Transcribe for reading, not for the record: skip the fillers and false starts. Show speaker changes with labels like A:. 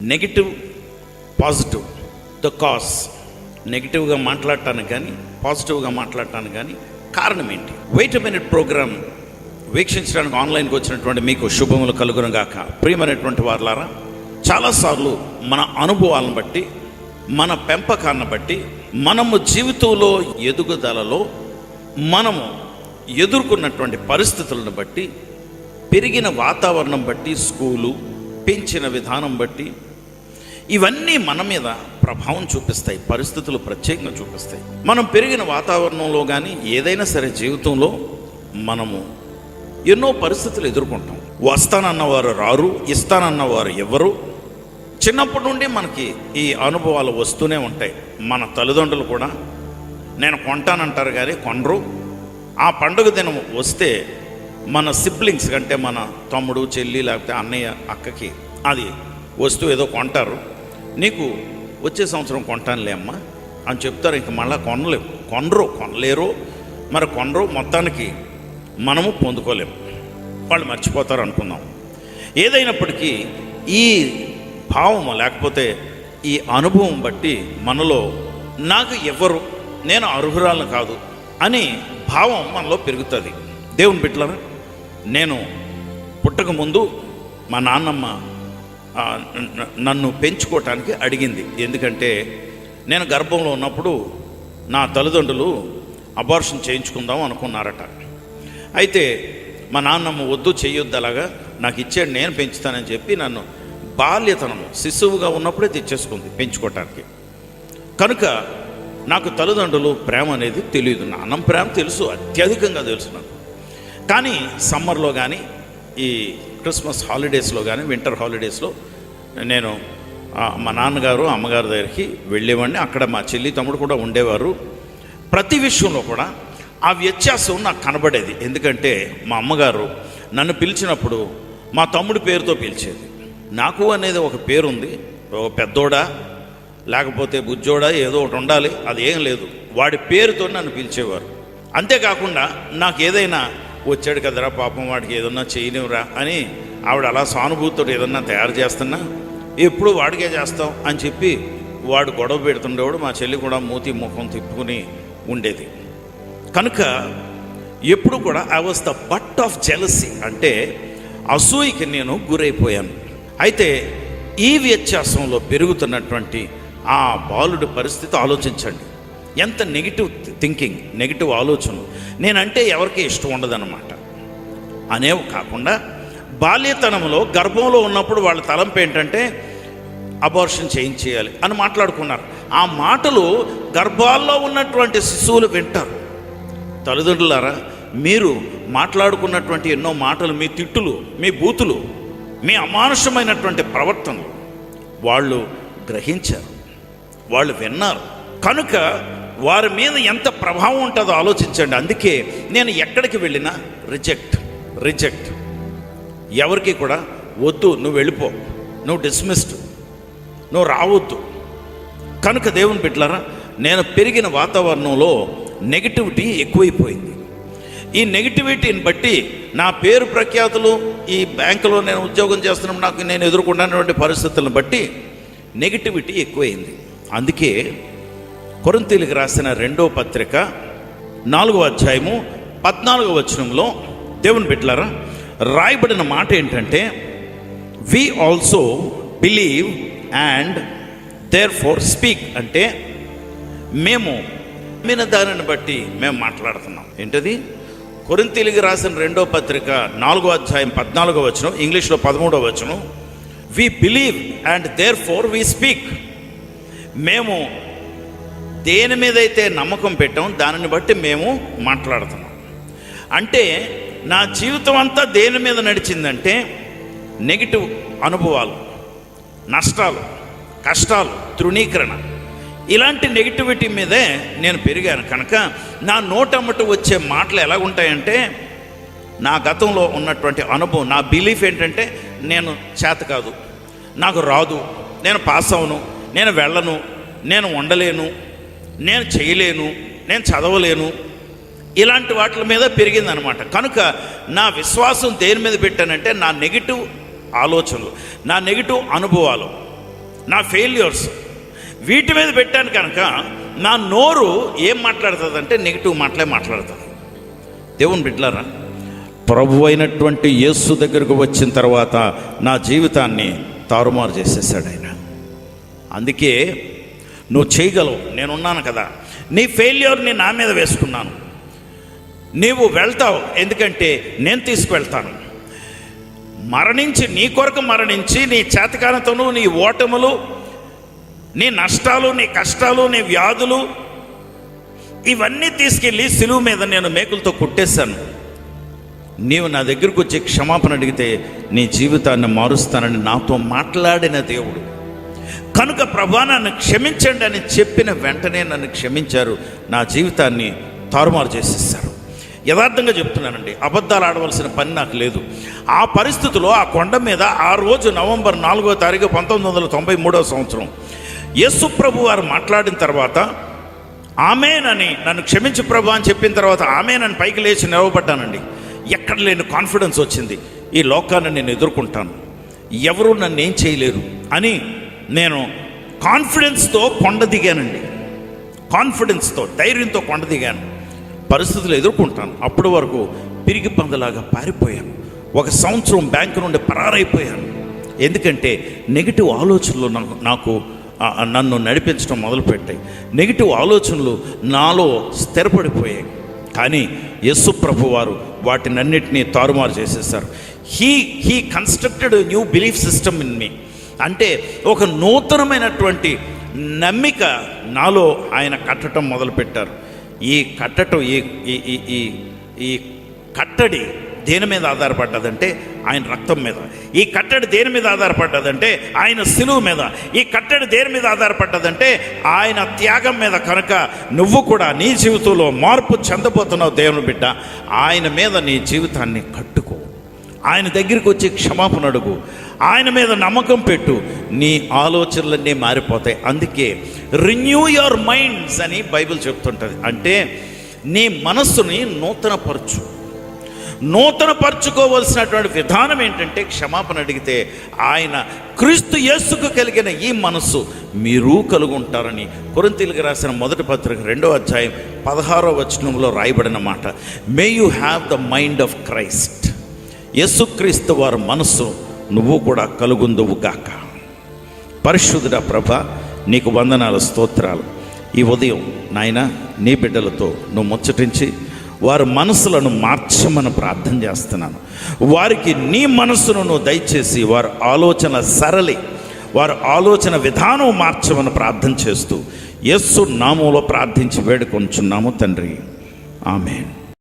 A: Negative, positive, the cause. నెగిటివ్గా మాట్లాడటానికి కానీ పాజిటివ్గా మాట్లాడటానికి కానీ కారణం ఏంటి? వెయిట్ ఎ మినిట్ ప్రోగ్రామ్ వీక్షించడానికి ఆన్లైన్కి వచ్చినటువంటి మీకు శుభములు కలుగును గాక. ప్రియమైనటువంటి వారులారా, చాలాసార్లు మన అనుభవాలను బట్టి, మన పెంపకాన్ని బట్టి, మనము జీవితంలో ఎదుగుదలలో మనము ఎదుర్కొన్నటువంటి పరిస్థితులను బట్టి, పెరిగిన వాతావరణం బట్టి, స్కూలు, పెంచిన విధానం బట్టి, ఇవన్నీ మన మీద ప్రభావం చూపిస్తాయి. పరిస్థితులు ప్రత్యేకంగా చూపిస్తాయి. మనం పెరిగిన వాతావరణంలో కానీ ఏదైనా సరే జీవితంలో మనము ఎన్నో పరిస్థితులు ఎదుర్కొంటాం. వస్తానన్నవారు రారు, ఇస్తానన్నవారు ఎవరు. చిన్నప్పటి నుండి మనకి ఈ అనుభవాలు వస్తూనే ఉంటాయి. మన తల్లిదండ్రులు కూడా నేను కొంటానంటారు కానీ కొనరు. ఆ పండుగ దినం వస్తే మన సిబ్లింగ్స్ కంటే మన తమ్ముడు, చెల్లి, లేకపోతే అన్నయ్య, అక్కకి అది వస్తువు ఏదో కొంటారు. నీకు వచ్చే సంవత్సరం కొంటానులే అమ్మా అని చెప్తారు. ఇంక మళ్ళీ కొనలేరు. మరి కొనరు, మొత్తానికి మనము పొందుకోలేము, వాళ్ళు మర్చిపోతారు అనుకుందాం. ఏదైనప్పటికీ ఈ భావము లేకపోతే ఈ అనుభవం బట్టి మనలో నాకు ఎవరు, నేను అర్హురాలను కాదు అని భావం మనలో పెరుగుతుంది. దేవుని బిడ్డలారా, నేను పుట్టక ముందు మా నాన్నమ్మ నన్ను పెంచుకోవటానికి అడిగింది. ఎందుకంటే నేను గర్భంలో ఉన్నప్పుడు నా తల్లిదండ్రులు అబార్షన్ చేయించుకుందాం అనుకున్నారట. అయితే మా నాన్నమ్మ వద్దు, చేయొద్దు, అలాగా నాకు ఇచ్చాడు, నేను పెంచుతానని చెప్పి నన్ను బాల్యతనము శిశువుగా ఉన్నప్పుడే తెచ్చేసుకుంది పెంచుకోవటానికి. కనుక నాకు తల్లిదండ్రులు ప్రేమ అనేది తెలియదు. నాన్నమ్మ ప్రేమ తెలుసు, అత్యధికంగా తెలుసు నాకు. కానీ సమ్మర్లో కానీ, ఈ క్రిస్మస్ హాలిడేస్లో కానీ, వింటర్ హాలిడేస్లో నేను మా నాన్నగారు అమ్మగారి దగ్గరికి వెళ్ళేవాడిని. అక్కడ మా చెల్లి, తమ్ముడు కూడా ఉండేవారు. ప్రతి విషయంలో కూడా ఆ వ్యత్యాసం నాకు కనబడేది. ఎందుకంటే మా అమ్మగారు నన్ను పిలిచినప్పుడు మా తమ్ముడి పేరుతో పిలిచేది. నాకు అనేది ఒక పేరుంది, ఒక పెద్దోడా లేకపోతే బుజ్జోడా ఏదో ఒకటి ఉండాలి, అది ఏం లేదు. వాడి పేరుతో నన్ను పిలిచేవారు. అంతేకాకుండా నాకు ఏదైనా వచ్చాడు కదరా పాపం, వాడికి ఏదన్నా చేయనివ్వరా అని ఆవిడ అలా సానుభూతితో ఏదన్నా తయారు చేస్తున్నా ఎప్పుడు వాడికే చేస్తాం అని చెప్పి వాడు గొడవ పెడుతుండేవాడు. మా చెల్లి కూడా మూతి ముఖం తిప్పుకుని ఉండేది. కనుక ఎప్పుడు కూడా I was the but of jealousy, అంటే అసూయకి నేను గురైపోయాను. అయితే ఈ వ్యత్యాసంలో పెరుగుతున్నటువంటి ఆ బాలుడి పరిస్థితి ఆలోచించండి. ఎంత నెగిటివ్ థింకింగ్, నెగిటివ్ ఆలోచనలు. నేనంటే ఎవరికి ఇష్టం ఉండదన్నమాట అనేవి కాకుండా, బాల్యతనంలో గర్భంలో ఉన్నప్పుడు వాళ్ళ తలంపు ఏంటంటే అబార్షన్ చేయించేయాలి అని మాట్లాడుకున్నారు. ఆ మాటలు గర్భాల్లో ఉన్నటువంటి శిశువులు వింటారు. తల్లిదండ్రులారా, మీరు మాట్లాడుకున్నటువంటి ఎన్నో మాటలు, మీ తిట్టులు, మీ బూతులు, మీ అమానుషమైనటువంటి ప్రవర్తనలు వాళ్ళు గ్రహించారు, వాళ్ళు విన్నారు. కనుక వారి మీద ఎంత ప్రభావం ఉంటుందో ఆలోచించండి. అందుకే నేను ఎక్కడికి వెళ్ళినా రిజెక్ట్. ఎవరికి కూడా వద్దు, నువ్వు వెళ్ళిపో, నువ్వు డిస్మిస్డ్, నువ్వు రావద్దు. కనుక దేవుని బిడ్డలారా, నేను పెరిగిన వాతావరణంలో నెగిటివిటీ ఎక్కువైపోయింది. ఈ నెగిటివిటీని బట్టి నా పేరు ప్రఖ్యాతులు, ఈ బ్యాంకులో నేను ఉద్యోగం చేస్తున్నప్పుడు నేను ఎదుర్కొన్నటువంటి పరిస్థితులను బట్టి నెగిటివిటీ ఎక్కువైంది. అందుకే కొరింథీయులకు రాసిన 2వ పత్రిక 4వ అధ్యాయము 14వ వచనంలో దేవుని బిడ్డలారా రాయబడిన మాట ఏంటంటే, we also believe and therefore speak. అంటే మేము విన్న దానిని బట్టి మేము మాట్లాడుతున్నాం. ఏంటది? కొరింథీయులకు రాసిన 2వ పత్రిక 4వ అధ్యాయం 14వ వచనం, ఇంగ్లీష్లో 13వ వచనం, we believe and therefore we speak. మేము దేని మీద అయితే నమ్మకం పెట్టాం దానిని బట్టి మేము మాట్లాడుతున్నాం. అంటే నా జీవితం అంతా దేని మీద నడిచిందంటే నెగిటివ్ అనుభవాలు, నష్టాలు, కష్టాలు, తృణీకరణ, ఇలాంటి నెగిటివిటీ మీదే నేను పెరిగాను. కనుక నా నోటమ్మట వచ్చే మాటలు ఎలా ఉంటాయంటే, నా గతంలో ఉన్నటువంటి అనుభవం, నా బిలీఫ్ ఏంటంటే నేను చేత కాదు, నాకు రాదు, నేను పాస్ అవను, నేను వెళ్ళను, నేను ఉండలేను, నేను చేయలేను, నేను చదవలేను, ఇలాంటి వాటి మీద పెరిగిందనమాట. కనుక నా విశ్వాసం దేని మీద పెట్టానంటే నా నెగిటివ్ ఆలోచనలు, నా నెగిటివ్ అనుభవాలు, నా ఫెయిల్యూర్స్ వీటి మీద పెట్టాను కనుక నా నోరు ఏం మాట్లాడుతుందంటే నెగిటివ్ మాటలే మాట్లాడుతుంది. దేవుని బిడ్డలారా, ప్రభు అయినటువంటి యేసు దగ్గరకు వచ్చిన తర్వాత నా జీవితాన్ని తారుమారు చేసేసాడు ఆయన. అందుకే నువ్వు చేయగలవు, నేనున్నాను కదా. నీ ఫెయిల్యూర్ని నా మీద వేసుకున్నాను, నీవు వెళ్తావు, ఎందుకంటే నేను తీసుకువెళ్తాను. మరణించి నీ కొరకు మరణించి నీ చేతకానితోనూ నీ ఓటములు, నీ నష్టాలు, నీ కష్టాలు, నీ వ్యాధులు ఇవన్నీ తీసుకెళ్ళి సిలువ మీద నేను మేకులతో కుట్టేశాను. నీవు నా దగ్గరకు వచ్చి క్షమాపణ అడిగితే నీ జీవితాన్ని మారుస్తానని నాతో మాట్లాడిన దేవుడు కనుక, ప్రభా నన్ను క్షమించండి అని చెప్పిన వెంటనే నన్ను క్షమించారు. నా జీవితాన్ని తారుమారు చేసేసారు. యథార్థంగా చెప్తున్నానండి, అబద్ధాలు ఆడవలసిన పని నాకు లేదు. ఆ పరిస్థితిలో ఆ కొండ మీద ఆ రోజు నవంబర్ 4వ తారీఖు 1993వ సంవత్సరం యేసు ప్రభు వారు మాట్లాడిన తర్వాత ఆమేనని, నన్ను క్షమించు ప్రభు అని చెప్పిన తర్వాత ఆమేనని పైకి లేచి నిలవబడ్డానండి. ఎక్కడ లేని కాన్ఫిడెన్స్ వచ్చింది. ఈ లోకాన్ని నేను ఎదుర్కొంటాను, ఎవరు నన్ను ఏం చేయలేరు అని నేను కాన్ఫిడెన్స్తో కొండ దిగానండి. కాన్ఫిడెన్స్తో, ధైర్యంతో కొండ దిగాను. పరిస్థితులు ఎదుర్కొంటాను. అప్పటి వరకు పిరిగి పందలాగా పారిపోయాను. 1 సంవత్సరం బ్యాంకు నుండి పరారైపోయాను. ఎందుకంటే నెగిటివ్ ఆలోచనలు నన్ను నడిపించడం మొదలుపెట్టాయి. నెగిటివ్ ఆలోచనలు నాలో స్థిరపడిపోయాయి. కానీ యేసు ప్రభు వారు వాటినన్నిటినీ తారుమారు చేసేసారు. He constructed new belief system in me. అంటే ఒక నూతనమైనటువంటి నమ్మిక నాలో ఆయన కట్టడం మొదలుపెట్టారు. ఈ కట్టడి దేని మీద ఆధారపడ్డదంటే ఆయన రక్తం మీద. ఈ కట్టడి దేని మీద ఆధారపడ్డదంటే ఆయన సిలువ మీద. ఈ కట్టడి దేని మీద ఆధారపడ్డదంటే ఆయన త్యాగం మీద. కనుక నువ్వు కూడా నీ జీవితంలో మార్పు చెందబోతున్నావు దేవుని బిడ్డ. ఆయన మీద నీ జీవితాన్ని కట్టుకో. ఆయన దగ్గరికి వచ్చి క్షమాపణ అడుగు. ఆయన మీద నమ్మకం పెట్టు. నీ ఆలోచనలన్నీ మారిపోతాయి. అందుకే రిన్యూ యువర్ మైండ్స్ అని బైబిల్ చెప్తుంటుంది. అంటే నీ మనస్సుని నూతనపరచుకోవలసినటువంటి విధానం ఏంటంటే క్షమాపణ అడిగితే ఆయన క్రీస్తు యేసుకు కలిగిన ఈ మనస్సు మీరు కలుగుంటారని కొరింథీయులకు రాసిన 1వ పత్రిక 2వ అధ్యాయం 16వ వచనంలో రాయబడిన మాట. May you have the mind of Christ. యేసుక్రీస్తు వారి మనస్సు నువ్వు కూడా కలుగుందువు గాక. పరిశుద్ధుడా ప్రభా, నీకు వందనాలు, స్తోత్రాలు. ఈ ఉదయం నాయన నీ బిడ్డలతో నువ్వు ముచ్చటించి వారి మనసులను మార్చమని ప్రార్థన చేస్తున్నాను. వారికి నీ మనసును నువ్వు దయచేసి వారి ఆలోచన సరళి, వారి ఆలోచన విధానం మార్చమని ప్రార్థన చేస్తూ యేసు నామములో ప్రార్థించి వేడుకొంచున్నాము తండ్రి. ఆమేన్.